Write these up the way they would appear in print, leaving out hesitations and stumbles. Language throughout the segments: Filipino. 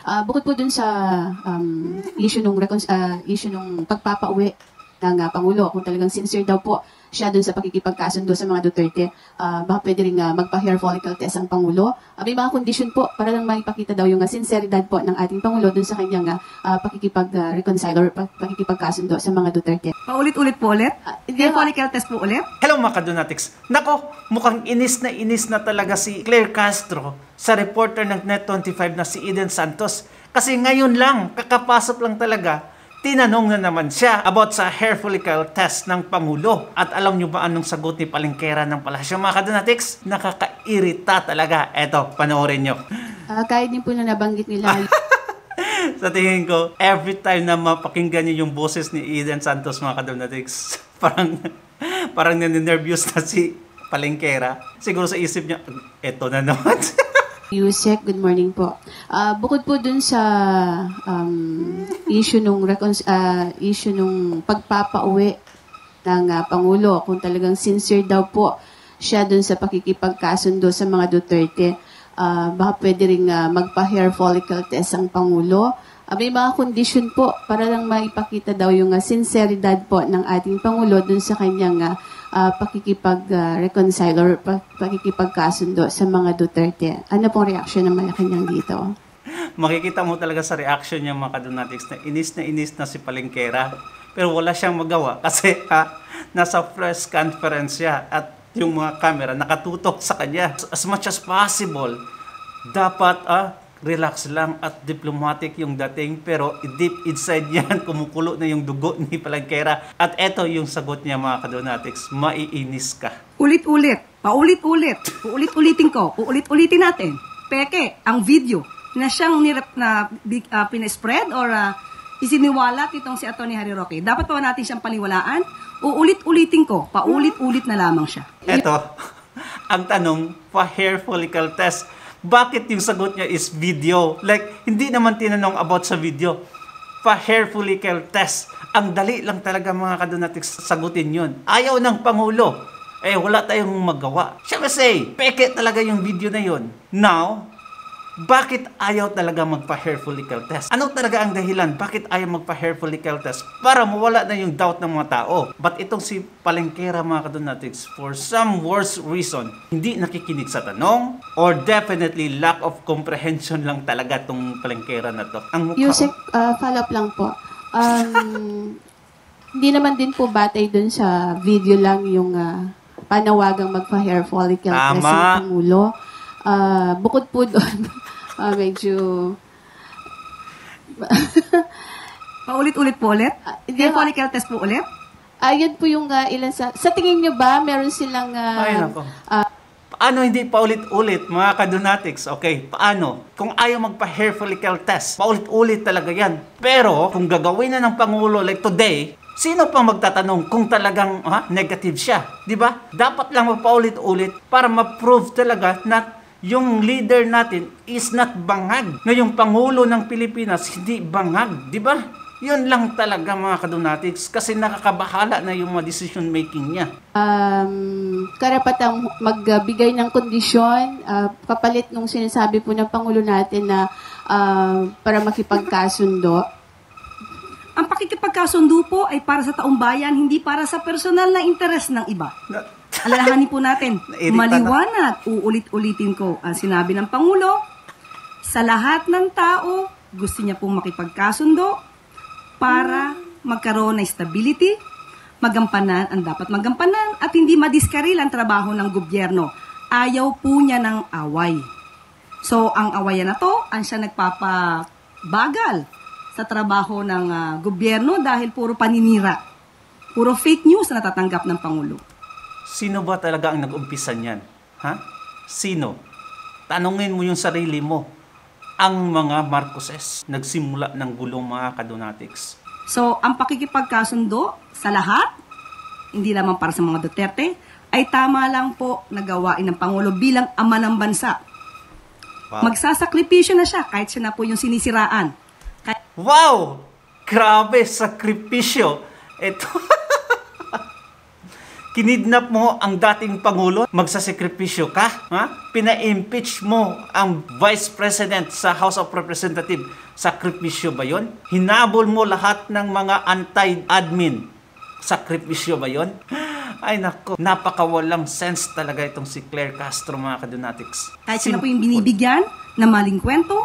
Bukod po dun sa issue nung pagpapauwi ng Pangulo, kung talagang sincere daw po siya dun sa pakikipagkasundo sa mga Duterte, baka pwede rin magpa-hair follicle test ang Pangulo. May mga kondisyon po para lang maipakita daw yung sinceridad po ng ating Pangulo dun sa kanyang pakikipag-reconcile or pakikipagkasundo sa mga Duterte. Paulit-ulit po ulit? Hair follicle test po ulit? Hello mga Kadonatics. Nako, mukhang inis na talaga si Claire Castro sa reporter ng Net25 na si Eden Santos. Kasi ngayon lang, kakapasok lang talaga, tinanong na naman siya about sa hair follicle test ng Pangulo. At alam nyo ba anong sagot ni Palengkera ng Palasyo mga Kadonatics? Nakakairita talaga. Eto, panoorin nyo. Kahit din po na nabanggit nila. Sa tingin ko, every time na mapakinggan nyo yung boses ni Eden Santos mga Kadonatics, parang naninervyos na si Palengkera. Siguro sa isip niya, eto na naman. Yusek, good morning po. Bukod po dun sa issue nung pagpapauwi ng Pangulo, kung talagang sincere daw po siya dun sa pakikipagkasundo sa mga Duterte, baka pwede rin magpa-hair follicle test ang Pangulo. May mga kondisyon po para lang maipakita daw yung sinceridad po ng ating Pangulo dun sa kanyang pakikipag-reconcile or pakikipagkasundo sa mga Duterte. Ano pong reaksyon ng Malacanang dito? Makikita mo talaga sa reaction niya mga Kadonatics na inis na si Palengkera. Pero wala siyang magawa kasi nasa press conference siya at yung mga camera nakatutok sa kanya. As much as possible, dapat relax lang at diplomatic yung dating, pero deep inside yan, kumukulo na yung dugo ni Palengkera. At eto yung sagot niya mga Kadonatics, maiinis ka. Ulit-ulit, paulit-ulit, uulit-ulitin ko, uulit-ulitin natin. Peke, ang video na siyang pina-spread or isiniwala itong si Atty. Harry Roque. Dapat pa natin siyang paniwalaan? Uulit-ulitin ko, paulit-ulit na lamang siya. Eto, ang tanong, pa-hair follicle test. Bakit yung sagot niya is video? Like, hindi naman tinanong about sa video. Pa-hair follicle test. Ang dali lang talaga mga Kadonatics sagutin yun. Ayaw ng Pangulo. Wala tayong magawa. Siya kasi, peke talaga yung video na yun. Now, bakit ayaw talaga magpa-hair follicle test? Ano talaga ang dahilan? Bakit ayaw magpa-hair follicle test? Para mawala na yung doubt ng mga tao. But itong si Palengkera mga Kadonatics, for some worse reason, hindi nakikinig sa tanong or definitely lack of comprehension lang talaga itong Palengkera na to. Ang mukha, Yusek, follow up lang po. Hindi naman din po batay dun sa video lang yung panawagang magpa-hair follicle test ng Pangulo. Bukod po doon, medyo... Paulit-ulit po ulit? Hair follicle test po ulit? Yan po yung ilan sa tingin nyo ba, meron silang... Ay, nako. Paano hindi paulit-ulit, mga Kadonatics? Okay, paano? Kung ayaw magpa-hair follicle test, paulit-ulit talaga yan. Pero, kung gagawin na ng Pangulo like today, sino pang magtatanong kung talagang negative siya? Diba? Dapat lang magpaulit-ulit para ma-prove talaga na yung leader natin is not bangag. Na yung Pangulo ng Pilipinas hindi bangag. Diba? Yun lang talaga mga Kadonatics kasi nakakabahala na yung mga decision making niya. Karapatang magbigay ng kondisyon kapalit nung sinasabi po ng Pangulo natin na para makipagkasundo. Ang pakikipagkasundo po ay para sa taong bayan, hindi para sa personal na interes ng iba. Alalahanin po natin, maliwanag, uulit-ulitin ko ang sinabi ng Pangulo, sa lahat ng tao, gusto niya pong makipagkasundo para magkaroon ng stability, magampanan ang dapat magampanan at hindi madiskaril ang trabaho ng gobyerno. Ayaw po niya ng away. So, ang awayan na to, ang siya nagpapabagal sa trabaho ng gobyerno dahil puro paninira. Puro fake news na natatanggap ng Pangulo. Sino ba talaga ang nag-umpisa niyan? Sino? Tanungin mo yung sarili mo. Ang mga Marcoses nagsimula ng gulong mga Kadonatics. So, ang pakikipagkasundo sa lahat, hindi lamang para sa mga Duterte, ay tama lang po na gawain ng Pangulo bilang ama ng bansa. Wow. Magsasakripisyo na siya kahit siya na po yung sinisiraan. Wow! Grabe, sakripisyo. Ito. Kinidnap mo ang dating Pangulo, magsasakripisyo ka? Ha? Pina-impeach mo ang Vice President sa House of Representatives. Sakripisyo ba yon? Hinabol mo lahat ng mga anti-admin. Sakripisyo ba yon? Ay nako, napakawalang sense talaga itong si Claire Castro, mga kadonatics. Kahit sila po yung binibigyan ng maling kwento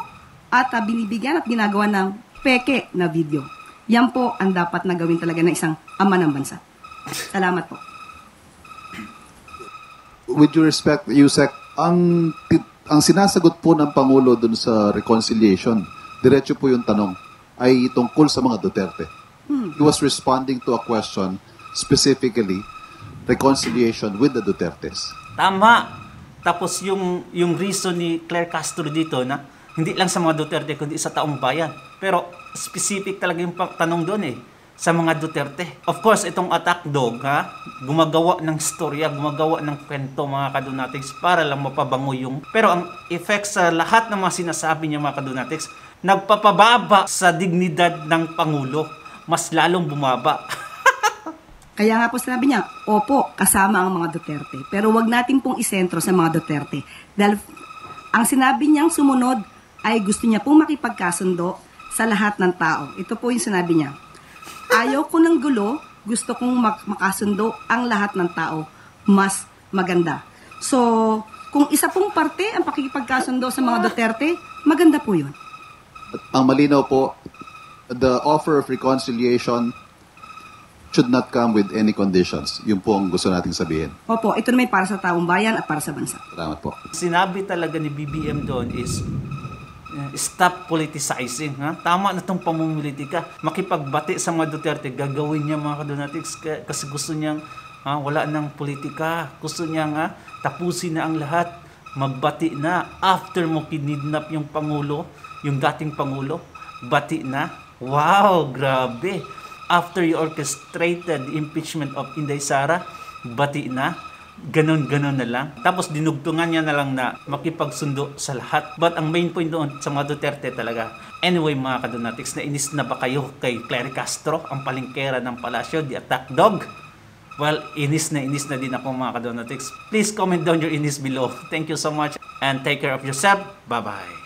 at binibigyan at ginagawa ng peke na video. Yan po ang dapat na gawin talaga ng isang ama ng bansa. Salamat po. With due respect, Yusek, ang sinasagot po ng Pangulo dun sa reconciliation, diretso po yung tanong, ay tungkol sa mga Duterte. He was responding to a question, specifically, reconciliation with the Dutertes. Tama. Tapos yung reason ni Claire Castro dito na hindi lang sa mga Duterte kundi sa taong bayan. Pero specific talaga yung tanong doon sa mga Duterte. Of course, itong attack dog, gumagawa ng storya, gumagawa ng kwento, mga kadonatics, para lang mapabango yung... Pero ang effect sa lahat ng mga sinasabi niya, mga kadonatics, nagpapababa sa dignidad ng Pangulo. Mas lalong bumaba. Kaya nga po sinabi niya, opo, kasama ang mga Duterte. Pero wag natin pong isentro sa mga Duterte. Dahil ang sinabi niyang sumunod ay gusto niya pong makipagkasundo sa lahat ng tao. Ito po yung sinabi niya. Ayaw ko ng gulo, gusto kong makasundo ang lahat ng tao. Mas maganda. So, kung isa pong parte ang pakikipagkasundo sa mga Duterte, maganda po yun. Ang malinaw po, the offer of reconciliation should not come with any conditions. Yun po ang gusto nating sabihin. Opo, ito naman para sa taong bayan at para sa bansa. Salamat po. Sinabi talaga ni BBM doon is stop politicizing. Tama na itong pamumulitika. Makipagbati sa mga Duterte, gagawin niya, mga kadonatics, kasi gusto niyang wala ng politika. Gusto niyang tapusin na ang lahat. Magbati na. After mo kinidnap yung Pangulo, yung dating Pangulo, bati na. Wow, grabe. After you orchestrated the impeachment of Inday Sara, bati na. Ganon-ganon na lang. Tapos dinugtungan niya na lang na makipagsundo sa lahat. But ang main point doon sa mga Duterte talaga. Anyway, mga kadonatics, nainis na ba kayo kay Claire Castro, ang palengkera ng palasyo, the attack dog? Well, inis na din ako, mga kadonatics. Please comment down your inis below. Thank you so much and take care of yourself. Bye-bye.